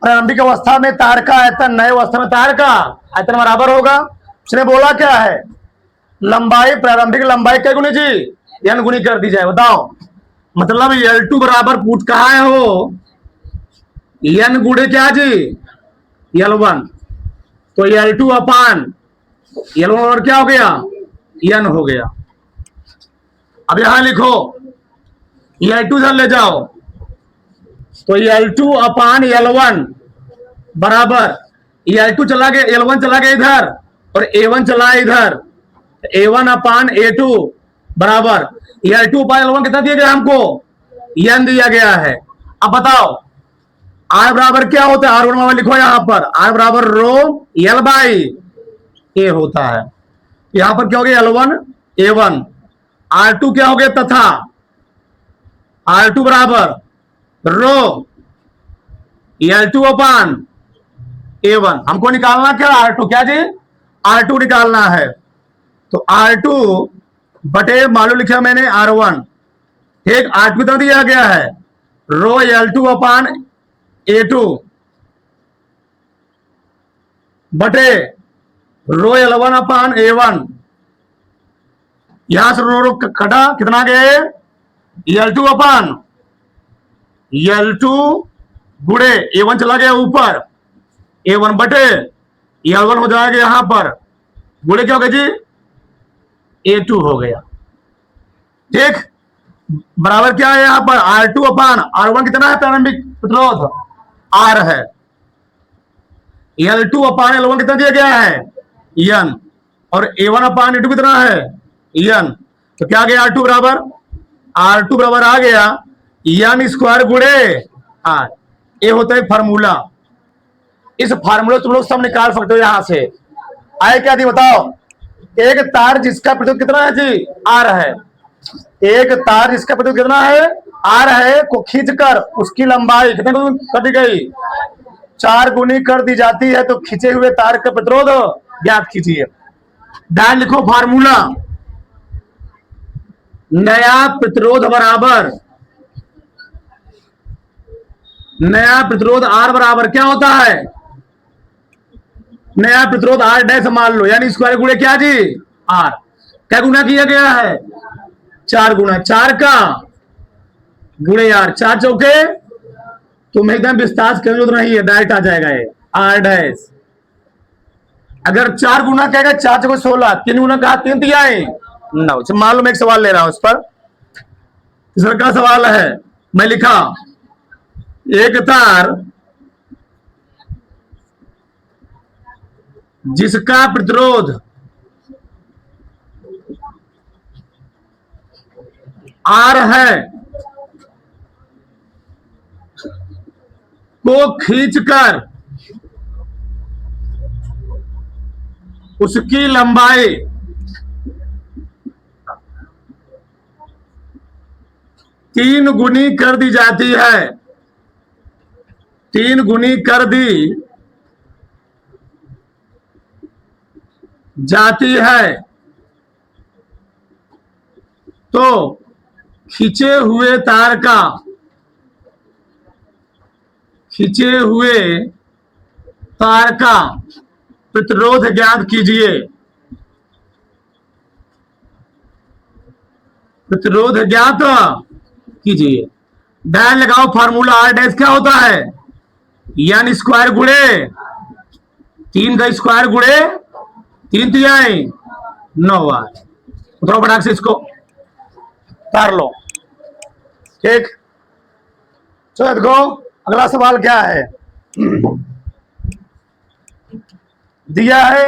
प्रारंभिक अवस्था में तार का आयतन नए अवस्था में तार का आयतन बराबर होगा। उसने बोला क्या है, लंबाई, प्रारंभिक लंबाई क्या गुनी जी, n गुनी कर दी जाए। बताओ, मतलब L2 बराबर पूछ कहा है हो, n गुणे क्या जी, L1। तो L2 अपान L1 और क्या हो गया, n हो गया। अब यहां लिखो, L2 इधर ले जाओ, तो L2 अपान L1 बराबर, L2 चला गया, L1 चला गया इधर और A1 चला इधर, A1 अपान A2 बराबर L2 अपान L1 कितना दिया गया हमको, n दिया गया है। अब बताओ R बराबर क्या होता है, R बराबर लिखो यहां पर, R बराबर रो L बाई A होता है। यहां पर क्या हो गया, L1 A1, R2 क्या हो गया, तथा R2 बराबर रो L2 अपान A1। हमको निकालना क्या, R2 क्या जी, R2 निकालना है। तो R2 बटे मालूम लिखा मैंने R1, ठीक, R2 कितना दिया गया है, रो L2 अपान A2 बटे रो L1 अपान A1। यहां से रो कटा, कितना गए, L2 अपान L2 गुणे A1 चला गया ऊपर, A1 बटे L1 हो जाएगा यहां पर, गुणे क्या हो गया जी, A2 हो गया। ठीक, बराबर क्या है यहां पर, R2 अपान R1 कितना है, प्रारंभिक प्रतिरोध R है, L2 अपान L1 कितना दिया गया है, n, और A1 अपान A2 कितना है, n। तो क्या आ गया, R2 बराबर, R2 बराबर आ गया n स्क्वायर गुणे R। ये होता है फार्मूला। इस फार्मूला तुम लोग सब निकाल सकते हो यहां से। आए क्या थी बताओ, एक तार जिसका प्रतिरोध कितना है जी, R है, एक तार जिसका प्रतिरोध कितना है, R है, को खींचकर उसकी लंबाई कितने कर दी गई, 4 गुनी कर दी जाती है। तो खींचे हुए तार का प्रतिरोध ज्ञात कीजिए। ध्यान लिखो फार्मूला, नया प्रतिरोध बराबर, नया प्रतिरोध R बराबर क्या होता है, नया प्रतिरोध R डैश मान लो, यानी स्क्वायर गुणे क्या जी, R। क्या गुना किया गया है, 4 गुना 4 का गुणे R, 4 चौके, तुम्हें एकदम विस्तार करने की जरूरत नहीं है, डायरेक्ट आ जाएगा ये R डैश। अगर 4 गुना कहेगा, 4 चौके 16, 3 गुना कहा 3 दिया है 9। मालूम एक सवाल ले रहा हूं उस पर, तीसरा का सवाल है, मैं लिखा, एक तार जिसका प्रतिरोध R है को खींचकर उसकी लंबाई 3 गुनी कर दी जाती है, 3 गुनी कर दी जाती है, तो खींचे हुए तार का, खींचे हुए तार का प्रतिरोध ज्ञात कीजिए। प्रतिरोध ज्ञात कीजिए। ध्यान लगाओ, फार्मूला R डैश क्या होता है, n स्क्वायर गुणे 3 का स्क्वायर गुणे 3 तिहाई 9 R। उतरो फटाक से इसको तार लो। ठीक, चलो देखो अगला सवाल क्या है, दिया है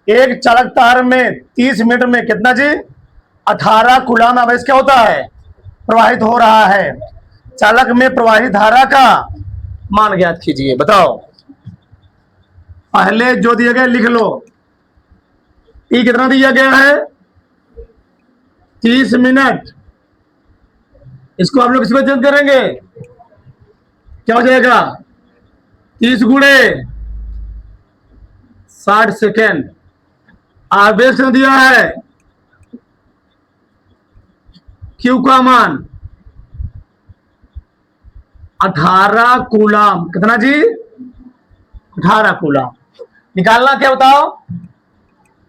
एक चालक तार में 30 मीटर में कितना जी, 18 कूलम आवेश क्या होता है, प्रवाहित हो रहा है। चालक में प्रवाहित धारा का मान ज्ञात कीजिए। बताओ, पहले जो दिया गया लिख लो, ई कितना दिया गया है, 30 मिनट, इसको हम लोग किस में चेंज करेंगे, क्या हो जाएगा, 30 गुणे 60 सेकेंड। आवेश दिया है क्यू का मान 18 कूलम, कितना जी 18 कूलम। निकालना क्या बताओ,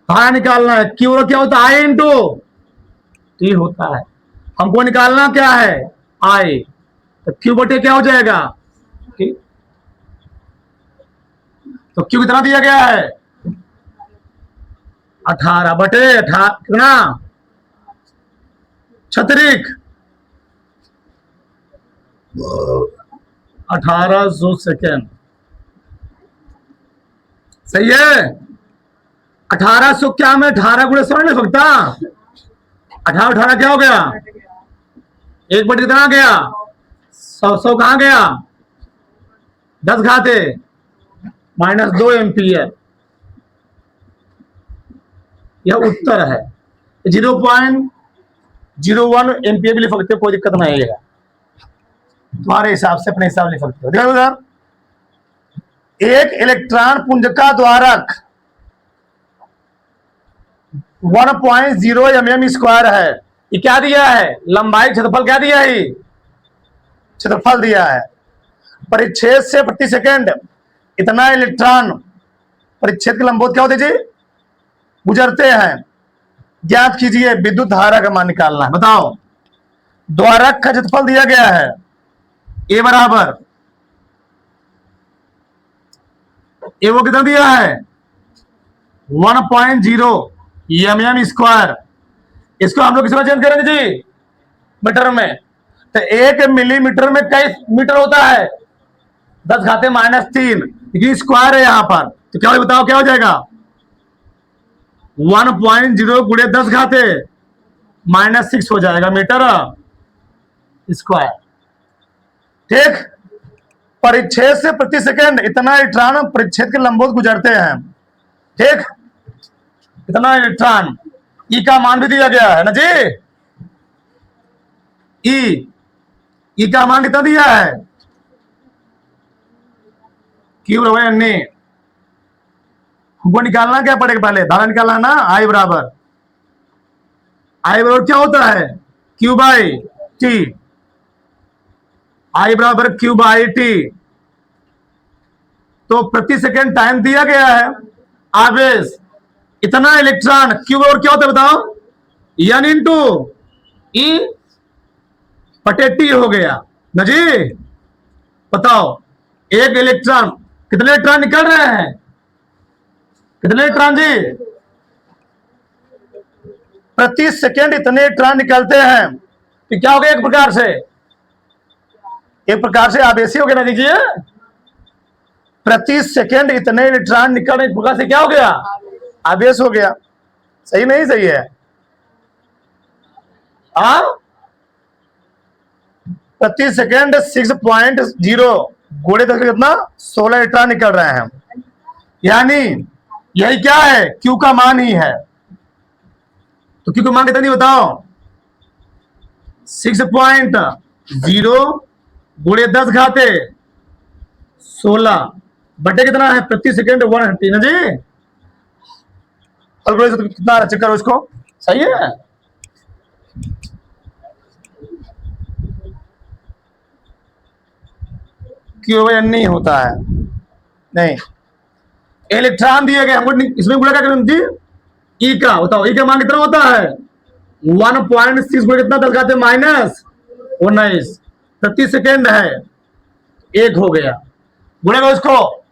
धारा निकालना है। क्यू क्या होता है, आई इंटू टी होता है। हमको निकालना क्या है, आई, तो क्यू बटे क्या हो जाएगा, टी। तो क्यू कितना दिया गया है, 18 बटे 18 कितना, 36 1800 सेकेंड। सही है। 1800 क्या में 18 गुणे 100 नहीं सकता, 18 18 क्या हो गया, एक बटे कितना गया, 100 कहां गया, 10 घाते -2 एम्पियर। यह उत्तर है। 0.01 एम्पियर भी लिख सकते हो, कोई दिक्कत नहीं है, तुम्हारे हिसाब से अपने हिसाब लिख सकते हो। देखो उधर, एक इलेक्ट्रॉन पुंज का द्वारक 1.0 mm स्क्वायर है। ये क्या दिया है, लंबाई, क्षेत्रफल क्या दिया है, क्षेत्रफल दिया है। परिच्छेद से प्रति सेकंड इतना इलेक्ट्रॉन परिच्छेद के लंबवत क्या होते जी, गुजरते हैं। ज्ञात कीजिए विद्युत धारा का मान निकालना है। बताओ, द्वारक का क्षेत्रफल दिया गया है, ए बराबर, ए वो कितना दिया है, 1.0 mm स्क्वायर। इसको हम लोग किस में चेंज करेंगे जी, मीटर में। तो 1 मिलीमीटर में कई मीटर होता है, 10 घाते -3, लेकिन स्क्वायर है यहां पर, तो क्या बताओ क्या हो जाएगा, 1.0 गुणे 10 घाते -6 हो जाएगा मीटर स्क्वायर। ठीक। परिच्छेद से प्रति सेकंड इतना इलेक्ट्रॉन परिच्छेद के लंबवत गुजरते हैं। ठीक, इतना इलेक्ट्रॉन, ई का मान भी दिया गया है ना जी, ई का मान कितना दिया है, क्यू अन्य। हमको निकालना क्या पड़ेगा, पहले धारा निकालना है ना, आई बराबर क्या होता है, क्यू बाई टी, आई बराबर क्यू बाई टी। तो प्रति सेकंड टाइम दिया गया है, आवेश इतना इलेक्ट्रॉन, क्यू और क्या होता है बताओ, एन इंटू ई बटे टी हो गया ना जी। बताओ, एक इलेक्ट्रॉन, कितने इलेक्ट्रॉन निकल रहे हैं, कितने इलेक्ट्रॉन जी, प्रति सेकंड इतने इलेक्ट्रॉन निकलते हैं। तो क्या हो गया, एक प्रकार से आवेशी हो गया ना, देखिए प्रति सेकंड इतने इलेक्ट्रॉन निकल रहे, एक प्रकार से क्या हो गया, आवेश हो गया। सही नहीं सही है, प्रति सेकंड 6.0 गुणे 10 कितना, 16 इलेक्ट्रॉन निकल रहे हैं। यानी यही क्या है, क्यू का मान ही है। तो क्यू का मान कितना नहीं बताओ, 6.0 गुणे 10 घाते 16 बटे कितना है, प्रति सेकंड 100 ना जी। कितना चेक करो इसको, सही है। क्यों नहीं होता है, नहीं। इलेक्ट्रॉन दिए गए हमको, इसमें बोला क्या करें जी, ई का बताओ, ई का मान कितना होता है, 1.6 गुणे कितना, 10 घाते -19 प्रति सेकेंड है, 1 हो गया। गुणेगा उसको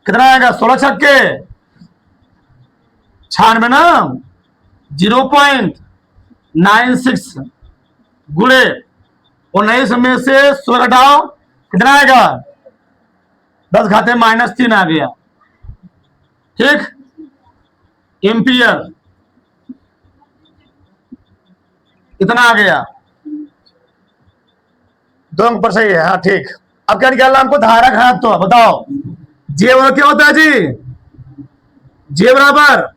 कितना आएगा, 16 छक्के 96 ना, 0.96 गुणे 19 में से 16 घटाओ, कितना आएगा, 10 घाते -3 आ गया। ठीक, एम्पियर इतना आ गया, 2 अंक पर सही है। हाँ ठीक। अब क्या निकालना हमको, धारा घनत्व। बताओ, जे क्या होता है जी, जे बराबर